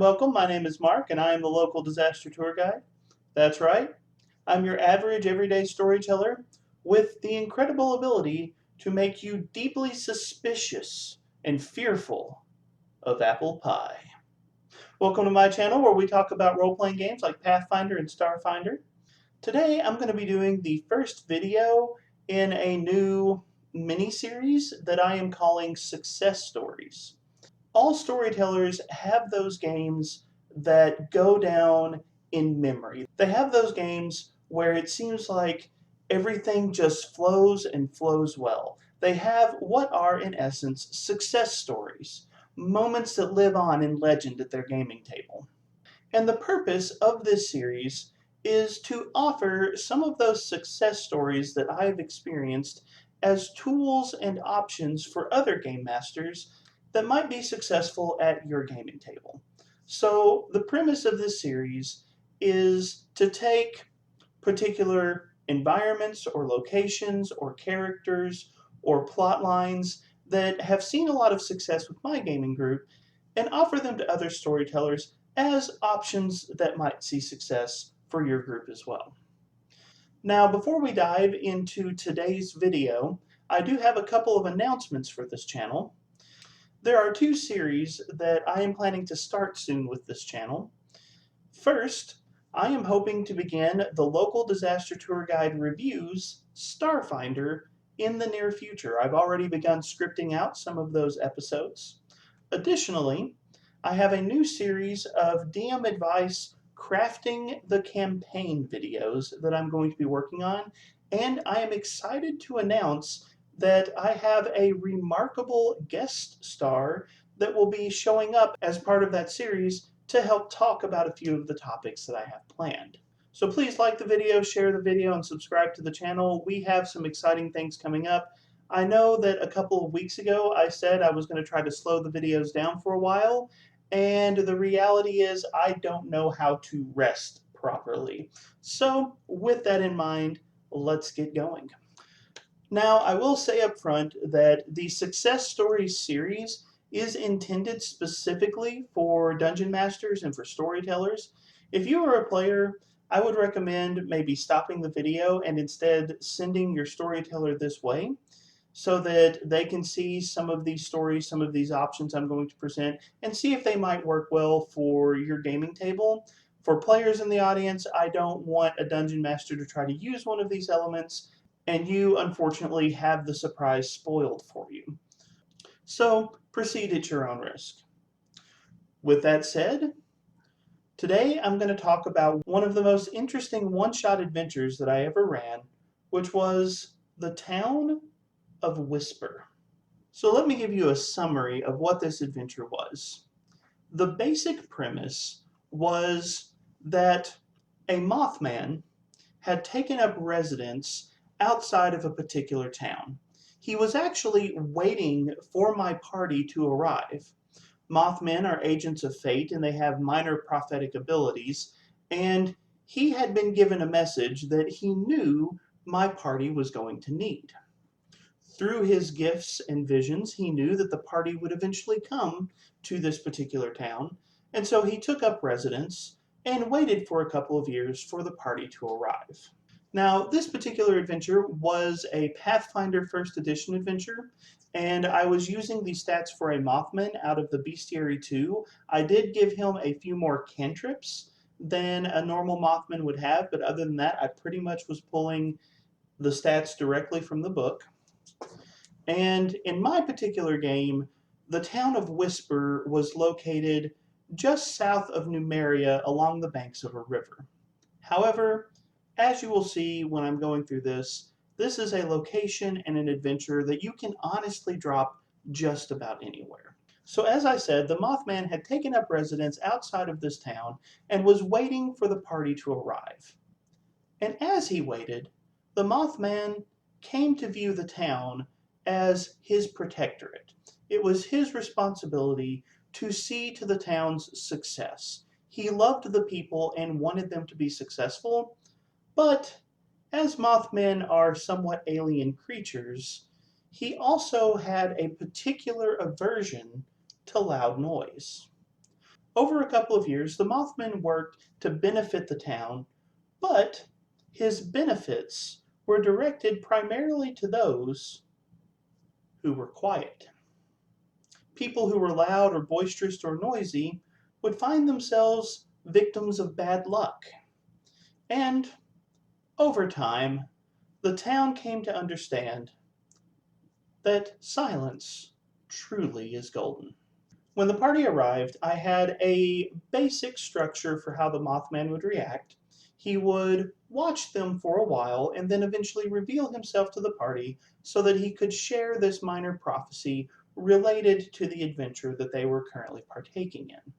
welcome. My name is Mark, and I am the local disaster tour guide. That's right, I'm your average everyday storyteller with the incredible ability to make you deeply suspicious and fearful of apple pie. Welcome to my channel where we talk about role-playing games like Pathfinder and Starfinder. Today I'm going to be doing the first video in a new mini-series that I am calling Success Stories. All storytellers have those games that go down in memory. They have those games where it seems like everything just flows and flows well. They have what are, in essence, success stories, moments that live on in legend at their gaming table. And the purpose of this series is to offer some of those success stories that I've experienced as tools and options for other game masters that might be successful at your gaming table. So the premise of this series is to take particular environments or locations or characters or plot lines that have seen a lot of success with my gaming group and offer them to other storytellers as options that might see success for your group as well. Now, before we dive into today's video, I do have a couple of announcements for this channel. There are two series that I am planning to start soon with this channel. First, I am hoping to begin the local disaster tour guide reviews Starfinder in the near future. I've already begun scripting out some of those episodes. Additionally, I have a new series of DM advice crafting the campaign videos that I'm going to be working on, and I am excited to announce that I have a remarkable guest star that will be showing up as part of that series to help talk about a few of the topics that I have planned. So please like the video, share the video, and subscribe to the channel. We have some exciting things coming up. I know that a couple of weeks ago I said I was going to try to slow the videos down for a while, and the reality is I don't know how to rest properly. So with that in mind, let's get going. Now, I will say up front that the Success Stories series is intended specifically for dungeon masters and for storytellers. If you are a player, I would recommend maybe stopping the video and instead sending your storyteller this way so that they can see some of these stories, some of these options I'm going to present, and see if they might work well for your gaming table. For players in the audience, I don't want a dungeon master to try to use one of these elements and you unfortunately have the surprise spoiled for you. So proceed at your own risk. With that said, today I'm going to talk about one of the most interesting one-shot adventures that I ever ran, which was the town of Whisper. So let me give you a summary of what this adventure was. The basic premise was that a Mothman had taken up residence outside of a particular town. He was actually waiting for my party to arrive. Mothmen are agents of fate and they have minor prophetic abilities, and he had been given a message that he knew my party was going to need. Through his gifts and visions, he knew that the party would eventually come to this particular town, and so he took up residence and waited for a couple of years for the party to arrive. Now, this particular adventure was a Pathfinder First Edition adventure, and I was using the stats for a Mothman out of the Bestiary 2. I did give him a few more cantrips than a normal Mothman would have, but other than that, I pretty much was pulling the stats directly from the book. And in my particular game, the town of Whisper was located just south of Numeria along the banks of a river. However, as you will see when I'm going through this, this is a location and an adventure that you can honestly drop just about anywhere. So as I said, the Mothman had taken up residence outside of this town and was waiting for the party to arrive. And as he waited, the Mothman came to view the town as his protectorate. It was his responsibility to see to the town's success. He loved the people and wanted them to be successful, but as Mothmen are somewhat alien creatures, he also had a particular aversion to loud noise. Over a couple of years, the Mothman worked to benefit the town, but his benefits were directed primarily to those who were quiet. People who were loud or boisterous or noisy would find themselves victims of bad luck. And over time, the town came to understand that silence truly is golden. When the party arrived, I had a basic structure for how the Mothman would react. He would watch them for a while and then eventually reveal himself to the party so that he could share this minor prophecy related to the adventure that they were currently partaking in.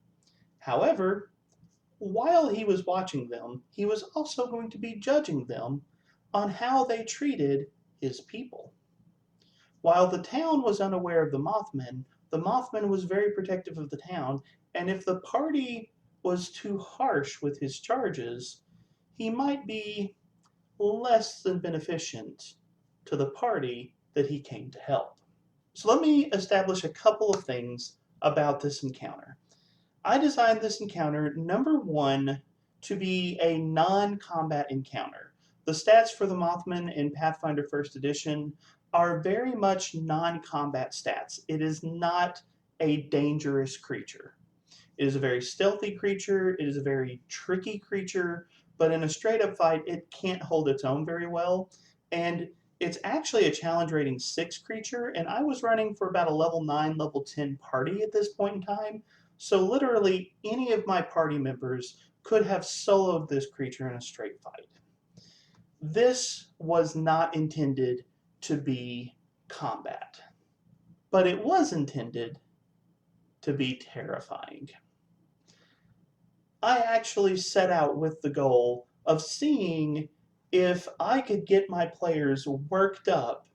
However, while he was watching them, he was also going to be judging them on how they treated his people. While the town was unaware of the Mothman was very protective of the town, and if the party was too harsh with his charges, he might be less than beneficent to the party that he came to help. So let me establish a couple of things about this encounter. I designed this encounter, number one, to be a non-combat encounter. The stats for the Mothman in Pathfinder First Edition are very much non-combat stats. It is not a dangerous creature. It is a very stealthy creature, it is a very tricky creature, but in a straight up fight, it can't hold its own very well. And it's actually a challenge rating 6 creature, and I was running for about a level 9, level 10 party at this point in time. So literally any of my party members could have soloed this creature in a straight fight. This was not intended to be combat, but it was intended to be terrifying. I actually set out with the goal of seeing if I could get my players worked up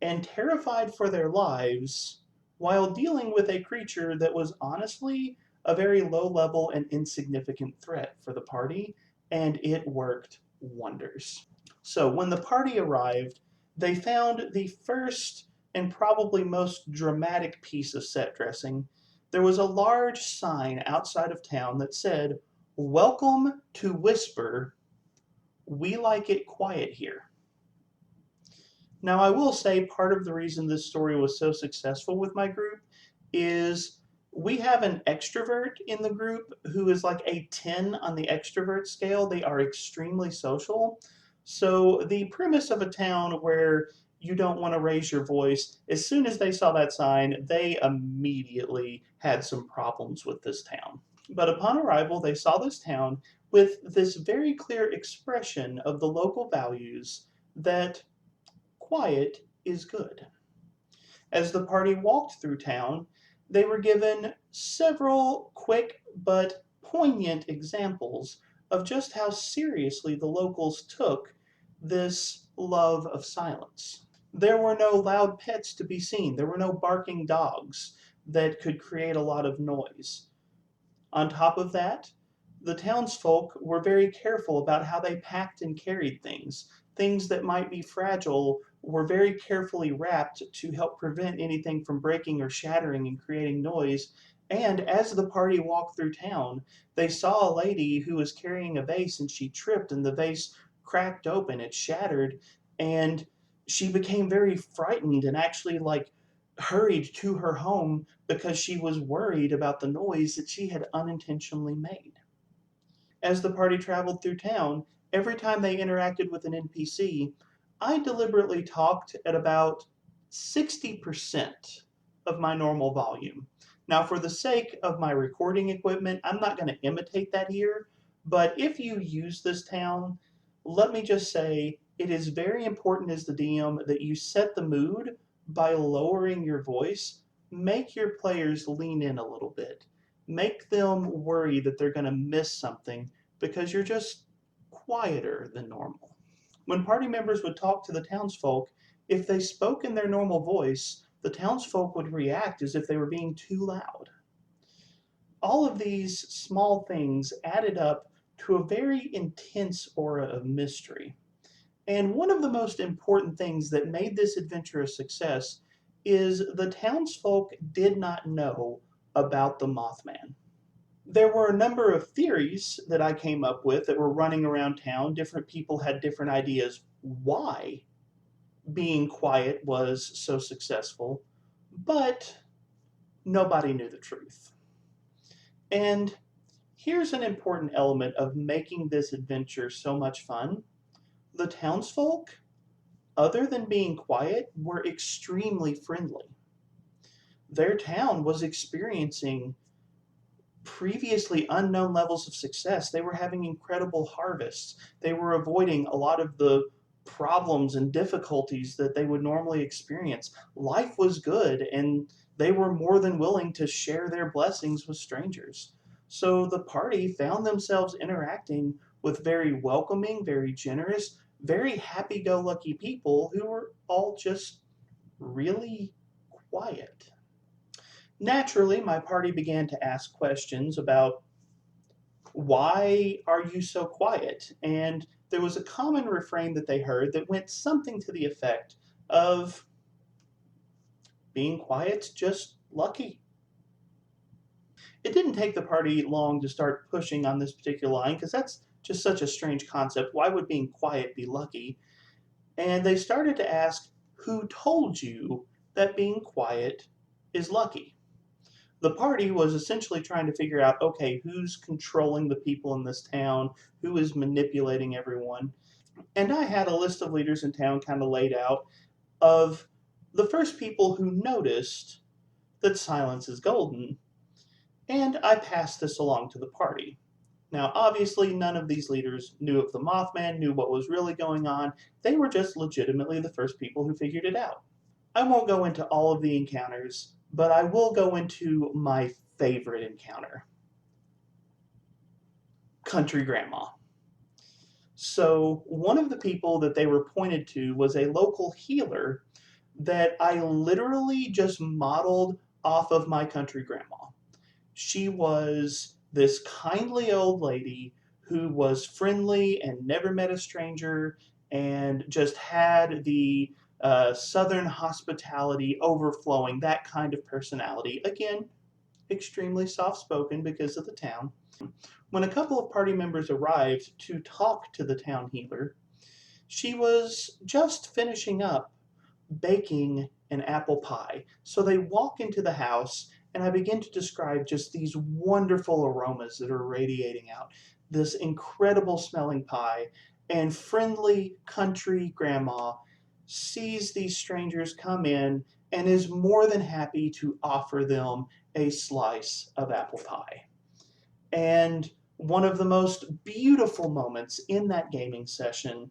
and terrified for their lives while dealing with a creature that was honestly a very low level and insignificant threat for the party, and it worked wonders. So when the party arrived, they found the first and probably most dramatic piece of set dressing. There was a large sign outside of town that said, "Welcome to Whisper. We like it quiet here." Now, I will say part of the reason this story was so successful with my group is we have an extrovert in the group who is like a 10 on the extrovert scale. They are extremely social. So, the premise of a town where you don't want to raise your voice, as soon as they saw that sign, they immediately had some problems with this town. But upon arrival, they saw this town with this very clear expression of the local values that quiet is good. As the party walked through town, they were given several quick but poignant examples of just how seriously the locals took this love of silence. There were no loud pets to be seen. There were no barking dogs that could create a lot of noise. On top of that, the townsfolk were very careful about how they packed and carried things. Things that might be fragile were very carefully wrapped to help prevent anything from breaking or shattering and creating noise. And as the party walked through town, they saw a lady who was carrying a vase and she tripped and the vase cracked open, it shattered, and she became very frightened and actually hurried to her home because she was worried about the noise that she had unintentionally made. As the party traveled through town, every time they interacted with an NPC, I deliberately talked at about 60% of my normal volume. Now, for the sake of my recording equipment, I'm not going to imitate that here, but if you use this town, let me just say it is very important as the DM that you set the mood by lowering your voice. Make your players lean in a little bit. Make them worry that they're going to miss something because you're just quieter than normal. When party members would talk to the townsfolk, if they spoke in their normal voice, the townsfolk would react as if they were being too loud. All of these small things added up to a very intense aura of mystery. And one of the most important things that made this adventure a success is the townsfolk did not know about the Mothman. There were a number of theories that I came up with that were running around town. Different people had different ideas why being quiet was so successful, but nobody knew the truth. And here's an important element of making this adventure so much fun. The townsfolk, other than being quiet, were extremely friendly. Their town was experiencing previously unknown levels of success. They were having incredible harvests. They were avoiding a lot of the problems and difficulties that they would normally experience. Life was good, and they were more than willing to share their blessings with strangers. So the party found themselves interacting with very welcoming, very generous, very happy go lucky people who were all just really quiet. Naturally, my party began to ask questions about why are you so quiet? And there was a common refrain that they heard that went something to the effect of being quiet's just lucky. It didn't take the party long to start pushing on this particular line because that's just such a strange concept. Why would being quiet be lucky? And they started to ask, who told you that being quiet is lucky? The party was essentially trying to figure out, okay, who's controlling the people in this town, who is manipulating everyone. And I had a list of leaders in town kind of laid out of the first people who noticed that silence is golden, and I passed this along to the party. Now, obviously, none of these leaders knew of the Mothman, knew what was really going on. They were just legitimately the first people who figured it out. I won't go into all of the encounters, but I will go into my favorite encounter, Country Grandma. So, one of the people that they were pointed to was a local healer that I literally just modeled off of my country grandma. She was this kindly old lady who was friendly and never met a stranger and just had the southern hospitality overflowing, that kind of personality. Again, extremely soft spoken because of the town. When a couple of party members arrived to talk to the town healer, she was just finishing up baking an apple pie. So they walk into the house, and I begin to describe just these wonderful aromas that are radiating out. This incredible smelling pie, and friendly country grandma sees these strangers come in and is more than happy to offer them a slice of apple pie. And one of the most beautiful moments in that gaming session,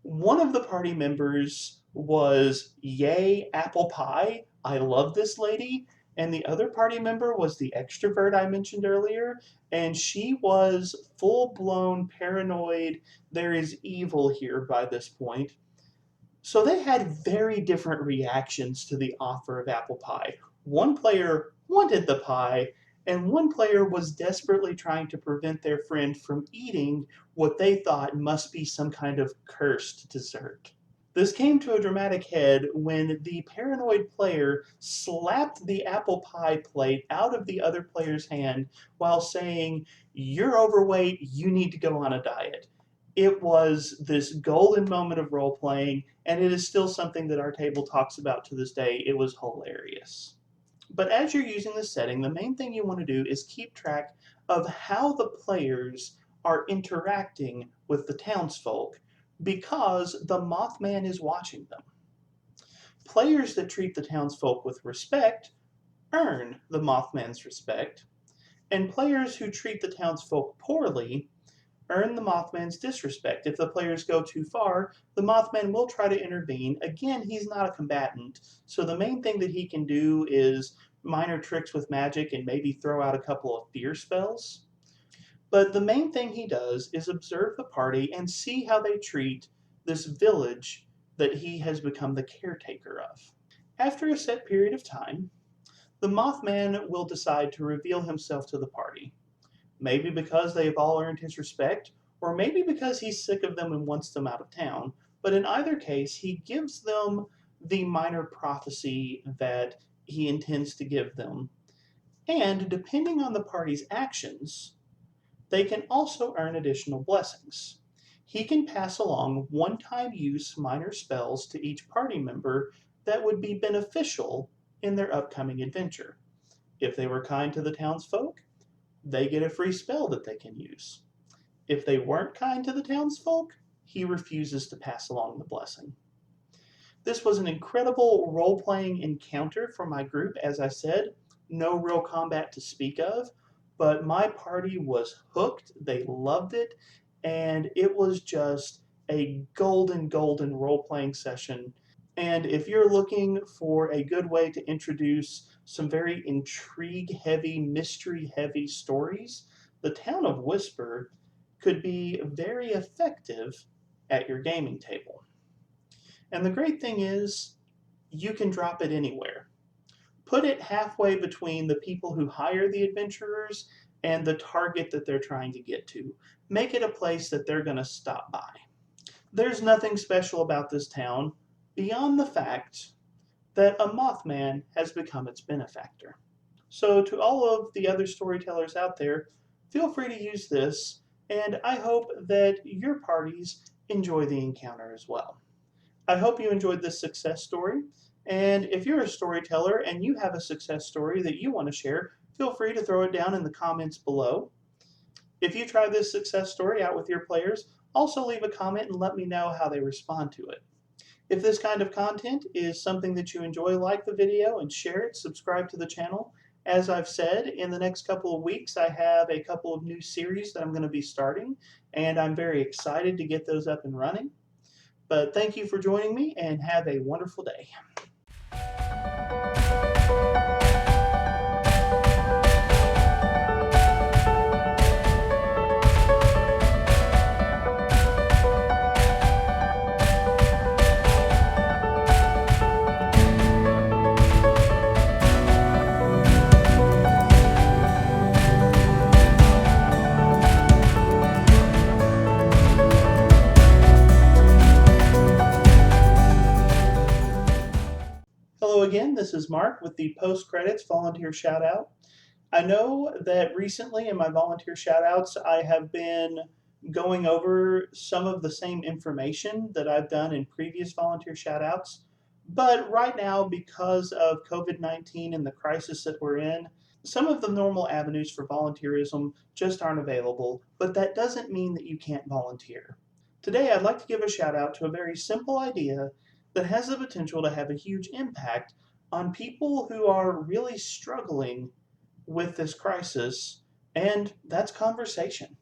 one of the party members was, yay, apple pie. I love this lady. And the other party member was the extrovert I mentioned earlier. And she was full blown paranoid. There is evil here by this point. So they had very different reactions to the offer of apple pie. One player wanted the pie, and one player was desperately trying to prevent their friend from eating what they thought must be some kind of cursed dessert. This came to a dramatic head when the paranoid player slapped the apple pie plate out of the other player's hand while saying, "You're overweight, you need to go on a diet." It was this golden moment of role playing, and it is still something that our table talks about to this day. It was hilarious. But as you're using this setting, the main thing you want to do is keep track of how the players are interacting with the townsfolk because the Mothman is watching them. Players that treat the townsfolk with respect earn the Mothman's respect, and players who treat the townsfolk poorly earn the Mothman's disrespect. If the players go too far, the Mothman will try to intervene. Again, he's not a combatant, so the main thing that he can do is minor tricks with magic and maybe throw out a couple of fear spells. But the main thing he does is observe the party and see how they treat this village that he has become the caretaker of. After a set period of time, the Mothman will decide to reveal himself to the party. Maybe because they have all earned his respect, or maybe because he's sick of them and wants them out of town. But in either case, he gives them the minor prophecy that he intends to give them. And depending on the party's actions, they can also earn additional blessings. He can pass along one-time use minor spells to each party member that would be beneficial in their upcoming adventure. If they were kind to the townsfolk, they get a free spell that they can use. If they weren't kind to the townsfolk, he refuses to pass along the blessing. This was an incredible role-playing encounter for my group. As I said, no real combat to speak of, but my party was hooked. They loved it, and it was just a golden role-playing session. And if you're looking for a good way to introduce some very intrigue-heavy, mystery-heavy stories, the Town of Whisper could be very effective at your gaming table. And the great thing is, you can drop it anywhere. Put it halfway between the people who hire the adventurers and the target that they're trying to get to. Make it a place that they're going to stop by. There's nothing special about this town beyond the fact that a Mothman has become its benefactor. So to all of the other storytellers out there, feel free to use this, and I hope that your parties enjoy the encounter as well. I hope you enjoyed this success story. And if you're a storyteller and you have a success story that you want to share, feel free to throw it down in the comments below. If you try this success story out with your players, also leave a comment and let me know how they respond to it. If this kind of content is something that you enjoy, like the video and share it, subscribe to the channel. As I've said, in the next couple of weeks, I have a couple of new series that I'm going to be starting, and I'm very excited to get those up and running. But thank you for joining me, and have a wonderful day. Hello again, this is Mark with the post-credits volunteer shout-out. I know that recently in my volunteer shout-outs, I have been going over some of the same information that I've done in previous volunteer shout-outs, but right now, because of COVID-19 and the crisis that we're in, some of the normal avenues for volunteerism just aren't available, but that doesn't mean that you can't volunteer. Today, I'd like to give a shout out to a very simple idea that has the potential to have a huge impact on people who are really struggling with this crisis, and that's conversation.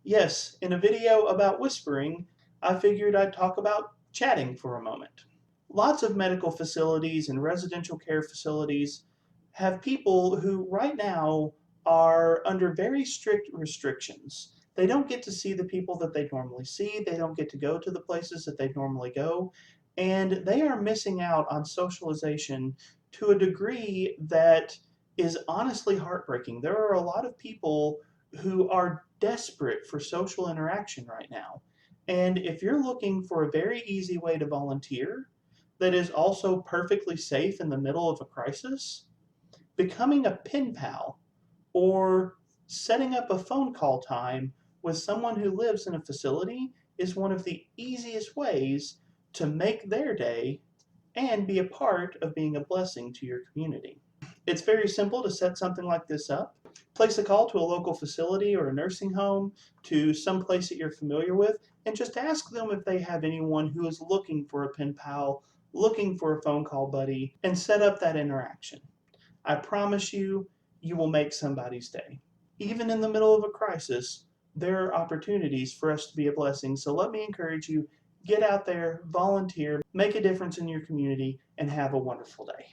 Yes, in a video about whispering, I figured I'd talk about chatting for a moment. Lots of medical facilities and residential care facilities have people who right now are under very strict restrictions. They don't get to see the people that they normally see, they don't get to go to the places that they normally go, and they are missing out on socialization to a degree that is honestly heartbreaking. There are a lot of people who are desperate for social interaction right now. And if you're looking for a very easy way to volunteer that is also perfectly safe in the middle of a crisis, becoming a pen pal or setting up a phone call time with someone who lives in a facility is one of the easiest ways to make their day and be a part of being a blessing to your community. It's very simple to set something like this up. Place a call to a local facility or a nursing home, to some place that you're familiar with, and just ask them if they have anyone who is looking for a pen pal, looking for a phone call buddy, and set up that interaction. I promise you, you will make somebody's day. Even in the middle of a crisis, there are opportunities for us to be a blessing. So let me encourage you, get out there, volunteer, make a difference in your community, and have a wonderful day.